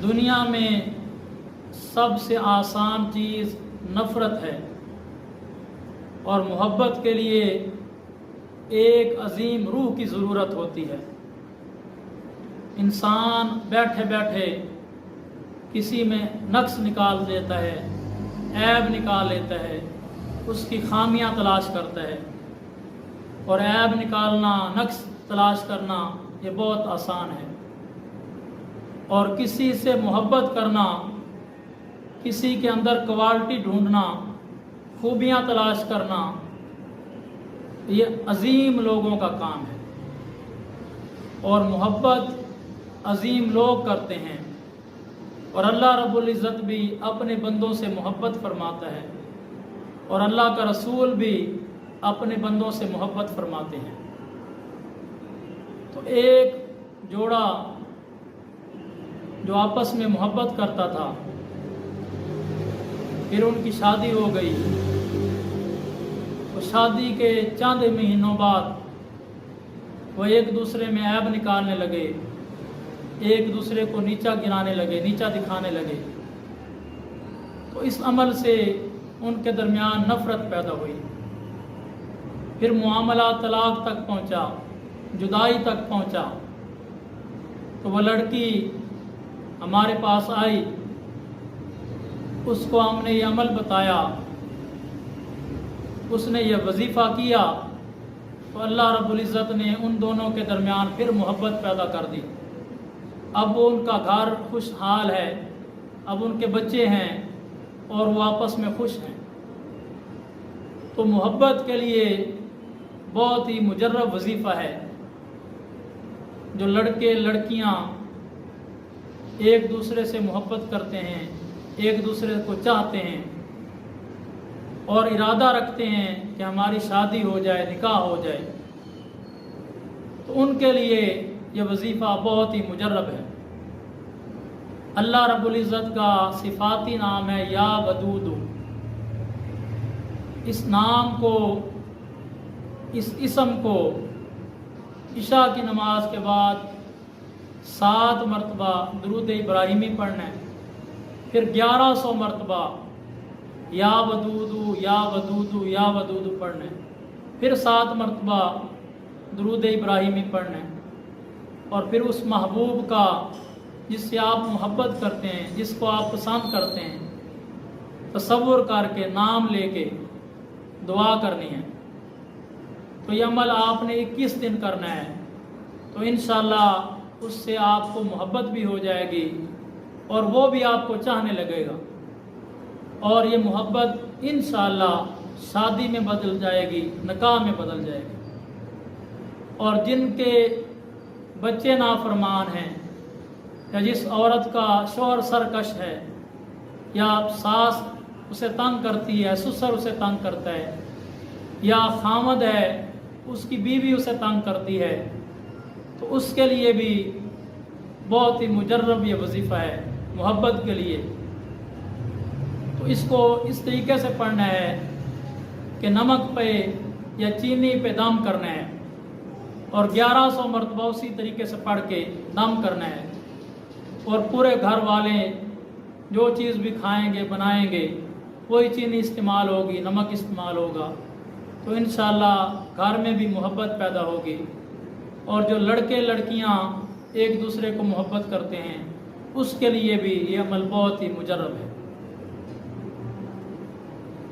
دنیا میں سب سے آسان چیز نفرت ہے، اور محبت کے لیے ایک عظیم روح کی ضرورت ہوتی ہے۔ انسان بیٹھے بیٹھے کسی میں نقص نکال دیتا ہے، عیب نکال لیتا ہے، اس کی خامیاں تلاش کرتا ہے، اور عیب نکالنا، نقص تلاش کرنا یہ بہت آسان ہے، اور کسی سے محبت کرنا، کسی کے اندر کوالٹی ڈھونڈنا، خوبیاں تلاش کرنا، یہ عظیم لوگوں کا کام ہے، اور محبت عظیم لوگ کرتے ہیں، اور اللہ رب العزت بھی اپنے بندوں سے محبت فرماتا ہے، اور اللہ کا رسول بھی اپنے بندوں سے محبت فرماتے ہیں۔ تو ایک جوڑا جو آپس میں محبت کرتا تھا، پھر ان کی شادی ہو گئی، اور شادی کے چند مہینوں بعد وہ ایک دوسرے میں عیب نکالنے لگے، ایک دوسرے کو نیچا گرانے لگے، نیچا دکھانے لگے، تو اس عمل سے ان کے درمیان نفرت پیدا ہوئی۔ پھر معاملہ طلاق تک پہنچا، جدائی تک پہنچا، تو وہ لڑکی ہمارے پاس آئی، اس کو ہم نے یہ عمل بتایا، اس نے یہ وظیفہ کیا، تو اللہ رب العزت نے ان دونوں کے درمیان پھر محبت پیدا کر دی۔ اب وہ ان کا گھر خوشحال ہے، اب ان کے بچے ہیں، اور وہ آپس میں خوش ہیں۔ تو محبت کے لیے بہت ہی مجرب وظیفہ ہے۔ جو لڑکے لڑکیاں ایک دوسرے سے محبت کرتے ہیں، ایک دوسرے کو چاہتے ہیں، اور ارادہ رکھتے ہیں کہ ہماری شادی ہو جائے، نکاح ہو جائے، تو ان کے لیے یہ وظیفہ بہت ہی مجرب ہے۔ اللہ رب العزت کا صفاتی نام ہے یا ودود۔ اس نام کو، اس اسم کو عشاء کی نماز کے بعد 7 مرتبہ درود ابراہیمی پڑھنا ہے، پھر 1100 مرتبہ یا ودود یا ودود یا ودود پڑھنا ہے، پھر 7 مرتبہ درود ابراہیمی پڑھنا ہے، اور پھر اس محبوب کا جس سے آپ محبت کرتے ہیں، جس کو آپ پسند کرتے ہیں، تصور کر کے، نام لے کے دعا کرنی ہے۔ تو یہ عمل آپ نے 21 دن کرنا ہے، تو انشاءاللہ اس سے آپ کو محبت بھی ہو جائے گی، اور وہ بھی آپ کو چاہنے لگے گا، اور یہ محبت انشاءاللہ شادی میں بدل جائے گی، نکاح میں بدل جائے گی۔ اور جن کے بچے نافرمان ہیں، یا جس عورت کا شوہر سرکش ہے، یا ساس اسے تنگ کرتی ہے، سسر اسے تنگ کرتا ہے، یا خامد ہے اس کی بیوی اسے تنگ کرتی ہے، تو اس کے لیے بھی بہت ہی مجرب یہ وظیفہ ہے محبت کے لیے۔ تو اس کو اس طریقے سے پڑھنا ہے کہ نمک پہ یا چینی پہ دم کرنا ہے، اور 1100 مرتبہ اسی طریقے سے پڑھ کے دم کرنا ہے، اور پورے گھر والے جو چیز بھی کھائیں گے، بنائیں گے، وہی چینی استعمال ہوگی، نمک استعمال ہوگا، تو انشاءاللہ گھر میں بھی محبت پیدا ہوگی۔ اور جو لڑکے لڑکیاں ایک دوسرے کو محبت کرتے ہیں، اس کے لیے بھی یہ عمل بہت ہی مجرب ہے۔